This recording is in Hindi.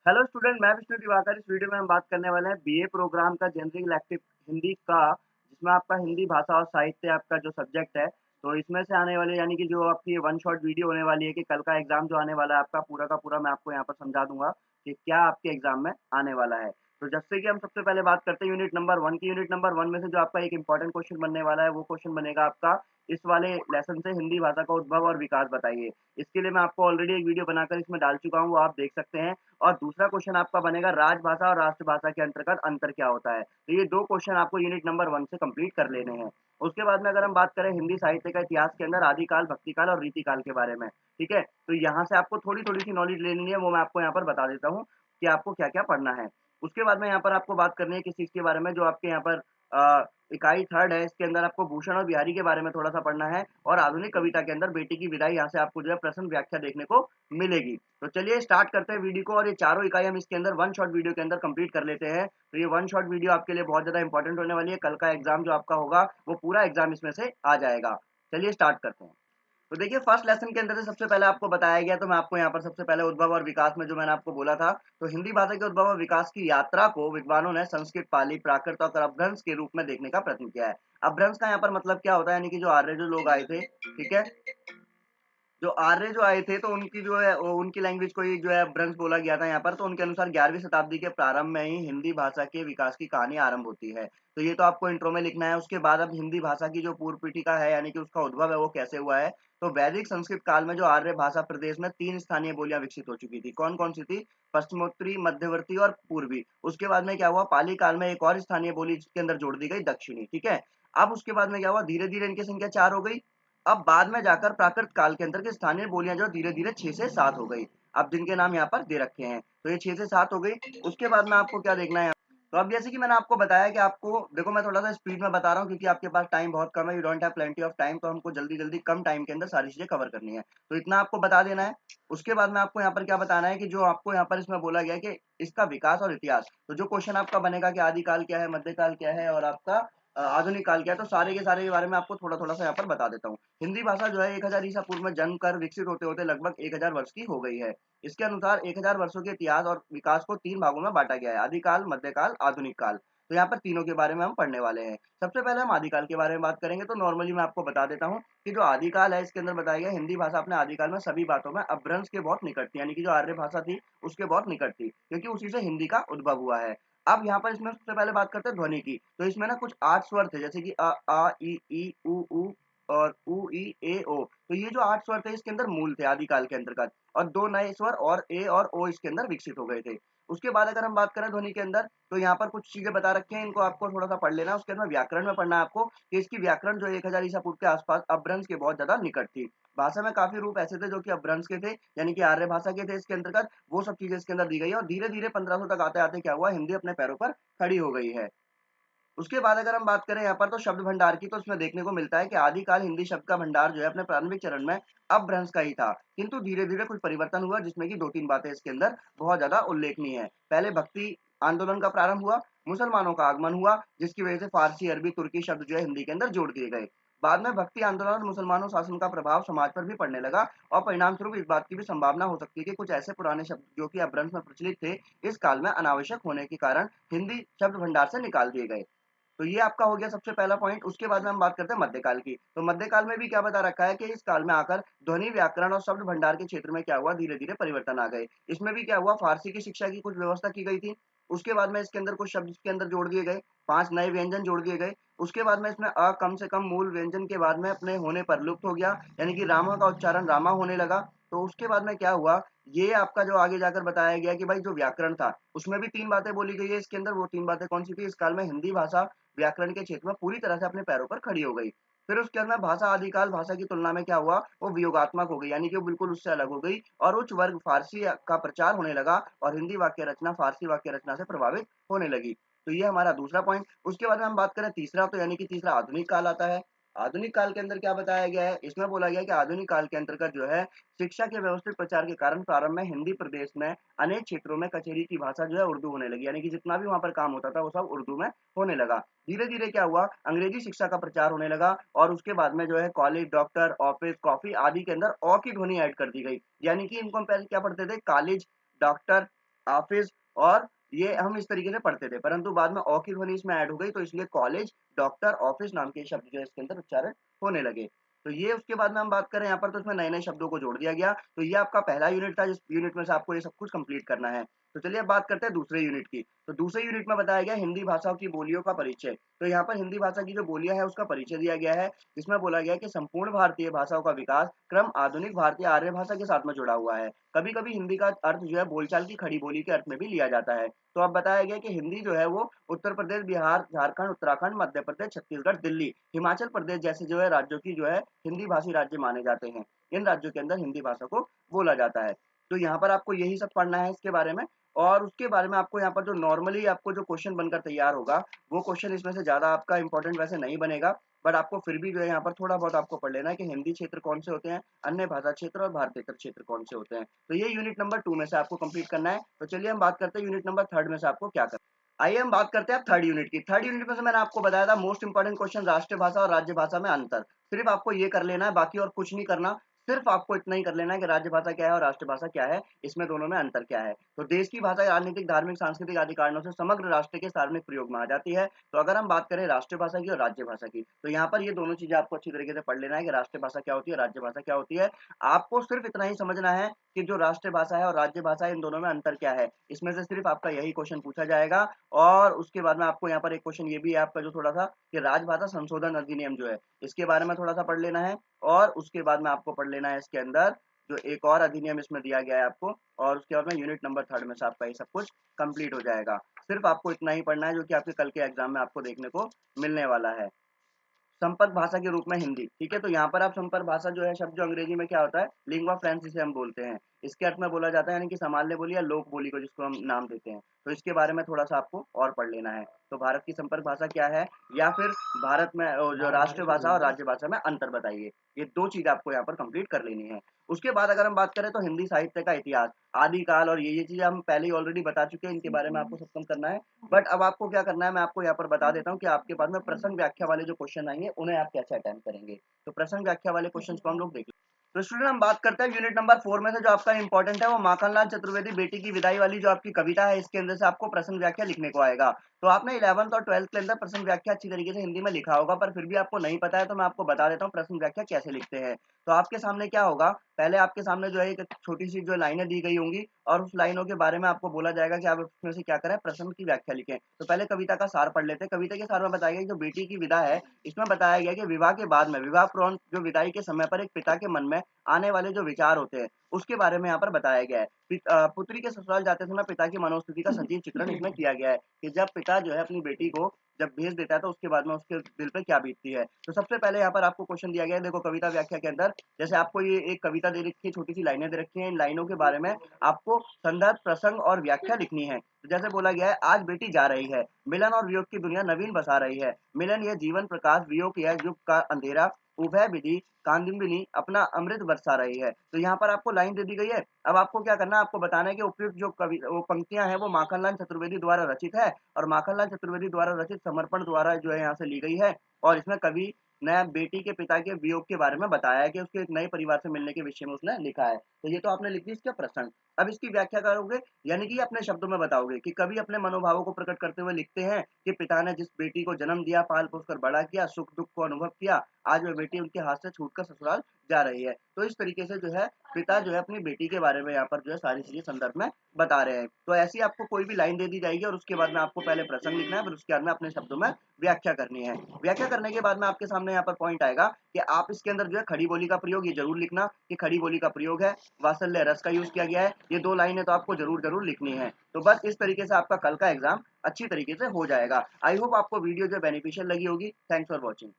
हेलो स्टूडेंट, मैं विष्णु दिवाकर। इस वीडियो में हम बात करने वाले हैं बीए प्रोग्राम का जनरल इलेक्टिव हिंदी का, जिसमें आपका हिंदी भाषा और साहित्य आपका जो सब्जेक्ट है। तो इसमें से आने वाले यानी कि जो आपकी वन शॉट वीडियो होने वाली है कि कल का एग्जाम जो आने वाला है आपका पूरा का पूरा, मैं आपको यहाँ पर समझा दूंगा कि क्या आपके एग्जाम में आने वाला है। तो जैसे कि हम सबसे पहले बात करते हैं यूनिट नंबर वन की। यूनिट नंबर वन में से जो आपका एक इंपॉर्टेंट क्वेश्चन बनने वाला है वो क्वेश्चन बनेगा आपका, इस वाले लेसन से हिंदी भाषा का उद्भव और विकास बताइए। इसके लिए मैं आपको ऑलरेडी एक वीडियो बनाकर इसमें डाल चुका हूँ, वो आप देख सकते हैं। और दूसरा क्वेश्चन आपका बनेगा राजभाषा और राष्ट्रभाषा के अंतर्गत अंतर क्या होता है। तो ये दो क्वेश्चन आपको यूनिट नंबर वन से कंप्लीट कर लेने हैं। उसके बाद में अगर हम बात करें हिंदी साहित्य का इतिहास के अंदर आदिकाल, भक्तिकाल और रीतिकाल के बारे में, ठीक है, तो यहाँ से आपको थोड़ी थोड़ी सी नॉलेज लेनी है, वो मैं आपको यहाँ पर बता देता हूँ कि आपको क्या क्या पढ़ना है। उसके बाद में यहाँ पर आपको बात करनी है किस चीज के बारे में, जो आपके यहाँ पर इकाई थर्ड है, इसके अंदर आपको भूषण और बिहारी के बारे में थोड़ा सा पढ़ना है। और आधुनिक कविता के अंदर बेटी की विदाई, यहाँ से आपको जो है प्रश्न व्याख्या देखने को मिलेगी। तो चलिए स्टार्ट करते हैं वीडियो को, और ये चारों इकाई हम इसके अंदर वन शॉट वीडियो के अंदर कंप्लीट कर लेते हैं। तो ये वन शॉट वीडियो आपके लिए बहुत ज्यादा इंपॉर्टेंट होने वाली है। कल का एग्जाम जो आपका होगा वो पूरा एग्जाम इसमें से आ जाएगा। चलिए स्टार्ट करते हैं। तो देखिए फर्स्ट लेसन के अंदर से सबसे पहले आपको बताया गया, तो मैं आपको यहाँ पर सबसे पहले उद्भव और विकास में जो मैंने आपको बोला था, तो हिंदी भाषा के उद्भव और विकास की यात्रा को विद्वानों ने संस्कृत, पाली, प्राकृत और अपभ्रंश के रूप में देखने का प्रयत्न किया है। अपभ्रंश का यहाँ पर मतलब क्या होता है, यानी कि जो आर्य जो लोग आए थे, ठीक है, जो आर्य जो आए थे तो उनकी जो है उनकी लैंग्वेज को ही जो है ब्रंश बोला गया था यहाँ पर। तो उनके अनुसार 11वीं शताब्दी के प्रारंभ में ही हिंदी भाषा के विकास की कहानी आरंभ होती है। तो ये तो आपको इंट्रो में लिखना है। उसके बाद अब हिंदी भाषा की जो पूर्व पीठिका है, यानी कि उसका उद्भव है, वो कैसे हुआ है। तो वैदिक संस्कृत काल में जो आर्य भाषा प्रदेश में 3 स्थानीय बोलियां विकसित हो चुकी थी। कौन कौन सी थी? पश्चिमोत्तरी, मध्यवर्ती और पूर्वी। उसके बाद में क्या हुआ, पाली काल में एक और स्थानीय बोली इसके अंदर जोड़ दी गई, दक्षिणी, ठीक है। अब उसके बाद में क्या हुआ, धीरे धीरे इनकी संख्या 4 हो गई। अब बाद में जाकर प्राकृत काल के अंदर के स्थानीय बोलियां जो धीरे धीरे 6 से 7 हो गई। अब जिनके नाम यहाँ पर दे रखे हैं, तो ये 6 से 7 हो गई। उसके बाद में आपको क्या देखना है, तो अब जैसे कि मैंने आपको बताया कि आपको देखो, मैं थोड़ा सा स्पीड में बता रहा हूँ क्योंकि आपके पास टाइम बहुत कम है, you don't have plenty of time. तो हमको जल्दी जल्दी कम टाइम के अंदर सारी चीजें कवर करनी है, तो इतना आपको बता देना है। उसके बाद में आपको यहाँ पर क्या बताना है कि जो आपको यहाँ पर इसमें बोला गया है कि इसका विकास और इतिहास। तो जो क्वेश्चन आपका बनेगा कि आदिकाल क्या है, मध्यकाल क्या है और आपका आधुनिक काल क्या है, तो सारे के सारे के बारे में आपको थोड़ा थोड़ा सा यहाँ पर बता देता हूँ। हिंदी भाषा जो है 1000 ईसा पूर्व में जन्म कर विकसित होते होते लगभग 1000 वर्ष की हो गई है। इसके अनुसार 1000 वर्षों के इतिहास और विकास को 3 भागों में बांटा गया है, आदिकाल, मध्यकाल, आधुनिक काल। तो यहाँ पर तीनों के बारे में हम पढ़ने वाले हैं। सबसे पहले हम आदिकाल के बारे में बात करेंगे। तो नॉर्मली मैं आपको बता देता हूँ कि जो आदिकाल है, इसके अंदर बताया गया हिंदी भाषा अपने आदिकाल में सभी बातों में अपभ्रंश के बहुत निकट थी, यानी कि जो आर्य भाषा थी उसके बहुत निकट थी, क्योंकि उसी से हिंदी का उद्भव हुआ है। अब यहाँ पर इसमें सबसे पहले बात करते हैं ध्वनि की। तो इसमें ना कुछ 8 स्वर थे, जैसे कि अ आ ई उ ऊ और उ ई ए ओ। तो ये जो 8 स्वर थे इसके अंदर मूल थे आदिकाल के अंतर्गत, और 2 नए स्वर और ए और ओ इसके अंदर विकसित हो गए थे। उसके बाद अगर हम बात करें ध्वनि के अंदर, तो यहाँ पर कुछ चीजें बता रखी हैं, इनको आपको थोड़ा सा पढ़ लेना है। उसके अंदर व्याकरण में पढ़ना है आपको कि इसकी व्याकरण जो 1000 ईसा पूर्व के आसपास अपभ्रंश के बहुत ज्यादा निकट थी। भाषा में काफी रूप ऐसे थे जो कि अपभ्रंश के थे, यानी कि आर्य भाषा के थे इसके अंतर्गत। वो सब चीजें इसके अंदर दी गई है, और धीरे धीरे 1500 तक आते आते क्या हुआ, हिंदी अपने पैरों पर खड़ी हो गई है। उसके बाद अगर हम बात करें यहाँ पर तो शब्द भंडार की, तो उसमें देखने को मिलता है कि आदिकाल हिंदी शब्द का भंडार जो है अपने प्रारंभिक चरण में अपभ्रंश का ही था, किंतु धीरे धीरे कुछ परिवर्तन हुआ, जिसमें कि 2-3 बातें इसके अंदर बहुत ज्यादा उल्लेखनीय है। पहले भक्ति आंदोलन का प्रारंभ हुआ, मुसलमानों का आगमन हुआ, जिसकी वजह से फारसी, अरबी, तुर्की शब्द जो है हिंदी के अंदर जोड़ दिए गए। बाद में भक्ति आंदोलन और मुसलमानों शासन का प्रभाव समाज पर भी पड़ने लगा, और परिणाम स्वरूप इस बात की भी संभावना हो सकती है कि कुछ ऐसे पुराने शब्द जो कि अपभ्रंश में प्रचलित थे, इस काल में अनावश्यक होने के कारण हिंदी शब्द भंडार से निकाल दिए गए। तो ये आपका हो गया सबसे पहला पॉइंट। उसके बाद में हम बात करते हैं मध्यकाल की। तो मध्यकाल में भी क्या बता रखा है कि इस काल में आकर ध्वनि, व्याकरण और शब्द भंडार के क्षेत्र में क्या हुआ, धीरे धीरे परिवर्तन आ गए। इसमें भी क्या हुआ, फारसी की शिक्षा की कुछ व्यवस्था की गई थी। उसके बाद में इसके अंदर कुछ शब्द इसके अंदर जोड़ दिए गए, 5 नए व्यंजन जोड़ दिए गए। उसके बाद में इसमें अ कम से कम मूल व्यंजन के बाद में अपने होने पर लुप्त हो गया, यानी कि रामा का उच्चारण रामा होने लगा। तो उसके बाद में क्या हुआ, ये आपका जो आगे जाकर बताया गया कि भाई जो व्याकरण था उसमें भी 3 बातें बोली गई है इसके अंदर। वो 3 बातें कौन सी थी, इस काल में हिंदी भाषा व्याकरण के क्षेत्र में पूरी तरह से अपने पैरों पर खड़ी हो गई। फिर उसके अंदर भाषा आदिकाल भाषा की तुलना में क्या हुआ, वो वियोगात्मक हो गई, यानी कि वो बिल्कुल उससे अलग हो गई, और उच्च वर्ग फारसी का प्रचार होने लगा, और हिंदी वाक्य रचना फारसी वाक्य रचना से प्रभावित होने लगी। तो ये हमारा दूसरा पॉइंट। उसके बाद में हम बात करें तीसरा, तो यानी कि तीसरा आधुनिक काल आता है। आधुनिक काल के अंदर क्या बताया गया है, इसमें बोला गया कि आधुनिक काल के अंतर्गत जो है शिक्षा के व्यवस्थित प्रचार के कारण प्रारंभ में हिंदी प्रदेश में अनेक क्षेत्रों में कचेरी की भाषा जो है उर्दू होने लगी, यानी कि जितना भी वहां पर काम होता था वो सब उर्दू में होने लगा। धीरे धीरे क्या हुआ, अंग्रेजी शिक्षा का प्रचार होने लगा, और उसके बाद में जो है कॉलेज, डॉक्टर, ऑफिस, कॉफी आदि के अंदर अ की ध्वनि ऐड कर दी गई, यानी कि इनको हम पहले क्या पढ़ते थे, कॉलेज, डॉक्टर, ऑफिस, और ये हम इस तरीके से पढ़ते थे, परंतु बाद में अ की ध्वनि इसमें ऐड हो गई, तो इसलिए कॉलेज, डॉक्टर, ऑफिस नाम के शब्द जो है इसके अंदर उच्चारण होने लगे। तो ये उसके बाद में हम बात करें यहाँ पर, तो इसमें नए-नए शब्दों को जोड़ दिया गया। तो ये आपका पहला यूनिट था, जिस यूनिट में से आपको ये सब कुछ कंप्लीट करना है। तो चलिए अब बात करते हैं दूसरे यूनिट की। तो दूसरे यूनिट में बताया गया हिंदी भाषा की बोलियों का परिचय। तो यहाँ पर हिंदी भाषा की जो बोलियाँ हैं उसका परिचय दिया गया है, जिसमें बोला गया है कि संपूर्ण भारतीय भाषाओं का विकास क्रम आधुनिक भारतीय आर्य भाषा के साथ में जुड़ा हुआ है। कभी-कभी हिंदी का अर्थ जो है बोलचाल की खड़ी बोली के अर्थ में भी लिया जाता है। तो अब बताया गया कि हिंदी जो है वो उत्तर प्रदेश, बिहार, झारखंड, उत्तराखंड, मध्य प्रदेश, छत्तीसगढ़, दिल्ली, हिमाचल प्रदेश जैसे जो है राज्यों की जो है हिंदी भाषी राज्य माने जाते हैं। इन राज्यों के अंदर हिंदी भाषा को बोला जाता है। तो यहाँ पर आपको यही सब पढ़ना है इसके बारे में, और उसके बारे में आपको यहाँ पर जो नॉर्मली आपको जो क्वेश्चन बनकर तैयार होगा, वो क्वेश्चन इसमें से ज़्यादा आपका इंपॉर्टेंट वैसे नहीं बनेगा, बट आपको फिर भी जो है यहाँ पर थोड़ा बहुत आपको पढ़ लेना है कि हिंदी क्षेत्र कौन से होते हैं, अन्य भाषा क्षेत्र और भारतीय क्षेत्र कौन से होते हैं। तो ये यूनिट नंबर 2 में से आपको कंप्लीट करना है। तो चलिए हम बात करते हैं यूनिट नंबर 3 में से आपको क्या करना है। आइए हम बात करते हैं अब थर्ड यूनिट की। थर्ड यूनिट में से मैंने आपको बताया था मोस्ट इंपोर्टेंट क्वेश्चन राष्ट्रीय भाषा और राज्य भाषा में अंतर। सिर्फ आपको ये कर लेना है, बाकी और कुछ नहीं करना। सिर्फ आपको इतना ही कर लेना है कि राज्य भाषा क्या है और राष्ट्र भाषा क्या है, इसमें दोनों में अंतर क्या है। तो देश की भाषा राजनीतिक, धार्मिक, सांस्कृतिक आदि कारणों से समग्र राष्ट्र के सार्वजनिक प्रयोग में आ जाती है। तो अगर हम बात करें राष्ट्रीय भाषा की और राज्य भाषा की, तो यहाँ पर ये दोनों चीजें आपको अच्छी तरीके से पढ़ लेना है कि राष्ट्रीय भाषा क्या होती है, राज्य भाषा क्या होती है। आपको सिर्फ इतना ही समझना है कि जो राष्ट्रीय भाषा है और राज्य भाषा है, इन दोनों में अंतर क्या है। इसमें से सिर्फ आपका यही क्वेश्चन पूछा जाएगा, और उसके बाद में आपको यहाँ पर एक क्वेश्चन ये भी है आपका जो थोड़ा सा, कि राजभाषा संशोधन अधिनियम जो है, इसके बारे में थोड़ा सा पढ़ लेना है। और उसके बाद में आपको पढ़ लेना है इसके अंदर जो एक और अधिनियम इसमें दिया गया है आपको, और उसके बाद में यूनिट नंबर 3 में से आपका ये सब कुछ कंप्लीट हो जाएगा। सिर्फ आपको इतना ही पढ़ना है जो कि आपके कल के एग्जाम में आपको देखने को मिलने वाला है। संपर्क भाषा के रूप में हिंदी, ठीक है। तो यहाँ पर आप संपर्क भाषा जो है शब्द जो अंग्रेजी में क्या होता है, लिंग्वा फ्रैंस जिसे हम बोलते हैं, इसके अर्थ में बोला जाता है यानी कि सामान्य बोली या लोक बोली को जिसको हम नाम देते हैं। तो इसके बारे में थोड़ा सा आपको और पढ़ लेना है। तो भारत की संपर्क भाषा क्या है, या फिर भारत में जो राष्ट्रीय भाषा और राज्य भाषा में अंतर बताइए। ये दो चीज आपको यहाँ पर कंप्लीट कर लेनी है। उसके बाद अगर हम बात करें तो हिंदी साहित्य का इतिहास, आदिकाल, और ये चीजें हम पहले ही ऑलरेडी बता चुके हैं, इनके बारे में आपको सब करना है। बट अब आपको क्या करना है, मैं आपको यहाँ पर बता देता हूँ कि आपके पास में प्रसंग व्याख्या वाले जो क्वेश्चन आएंगे उन्हें आप कैसे अटेम्प्ट करेंगे। तो प्रसंग व्याख्या वाले क्वेश्चन को हम लोग देख। तो स्टूडेंट हम बात करते हैं यूनिट नंबर 4 में से जो आपका इंपॉर्टेंट है, वो माखनलाल चतुर्वेदी बेटी की विदाई वाली जो आपकी कविता है, इसके अंदर से आपको प्रसंग व्याख्या लिखने को आएगा। तो आपने 11th और 12th के अंदर प्रसंग व्याख्या अच्छी तरीके से हिंदी में लिखा होगा, पर फिर भी आपको नहीं पता है तो मैं आपको बता देता हूँ प्रसंग व्याख्या कैसे लिखते हैं। तो आपके सामने क्या होगा, पहले आपके सामने जो है एक छोटी सी जो लाइनें दी गई होंगी, और उस लाइनों के बारे में आपको बोला जाएगा कि आप उसमें से क्या करें, प्रसंग की व्याख्या लिखें। तो पहले कविता का सार पढ़ लेते हैं। कविता के सार में बताया गया जो बेटी की विदा है, इसमें बताया गया कि विवाह के बाद में विवाह पूर्व जो विदाई के समय पर एक पिता के मन में आने वाले जो विचार होते हैं, उसके बारे में यहाँ पर बताया गया है। पुत्री के ससुराल जाते समय पिता की मनोस्थिति का सजीव चित्रण इसमें किया गया है, कि जब पिता जो है अपनी बेटी को जब भेज देता है तो उसके बाद में उसके दिल पे क्या बीतती है। तो सबसे पहले यहाँ पर आपको क्वेश्चन दिया गया है, देखो कविता व्याख्या के अंदर जैसे आपको ये एक कविता दे रखी है, छोटी सी लाइनें दे रखी हैं, इन लाइनों के बारे में आपको संदर्भ, प्रसंग और व्याख्या लिखनी है। तो जैसे बोला गया है, आज बेटी जा रही है, मिलन और वियोग की दुनिया नवीन बसा रही है, मिलन यह जीवन प्रकाश, वियोग यह युग का अंधेरा, उभय विधि कांदिनी अपना अमृत बरसा रही है। तो यहाँ पर आपको लाइन दे दी गई है। अब आपको क्या करना है, आपको बताना है कि उपयुक्त जो कवि वो पंक्तियां हैं वो माखनलाल चतुर्वेदी द्वारा रचित है, और माखनलाल चतुर्वेदी द्वारा रचित समर्पण द्वारा जो है यहाँ से ली गई है। और इसमें कवि ने बेटी के पिता के वियोग के बारे में बताया है कि उसके एक नए परिवार से मिलने के विषय में उसने लिखा है। तो ये तो आपने लिख दी इसका प्रसंग। अब इसकी व्याख्या करोगे, यानी कि अपने शब्दों में बताओगे कि कवि अपने मनोभावों को प्रकट करते हुए लिखते हैं कि पिता ने जिस बेटी को जन्म दिया, पाल पोस कर बड़ा किया, सुख दुख को अनुभव किया, आज वह बेटी उनके हाथ से छूटकर ससुराल जा रही है। तो इस तरीके से जो है पिता जो है अपनी बेटी के बारे में यहाँ पर जो है सारी चीजें संदर्भ में बता रहे हैं। तो ऐसी आपको कोई भी लाइन दे दी जाएगी, और उसके बाद में आपको पहले प्रसंग लिखना है, फिर उसके बाद में अपने शब्दों में व्याख्या करनी है। व्याख्या करने के बाद में आपके सामने यहाँ पर पॉइंट आएगा कि आप इसके अंदर जो है खड़ी बोली का प्रयोग ये जरूर लिखना कि खड़ी बोली का प्रयोग है, वात्सल्य रस का यूज किया गया है। ये दो लाइनें तो आपको जरूर जरूर लिखनी है। तो बस इस तरीके से आपका कल का एग्जाम अच्छी तरीके से हो जाएगा। आई होप आपको वीडियो जो बेनिफिशियल लगी होगी। Thanks for watching.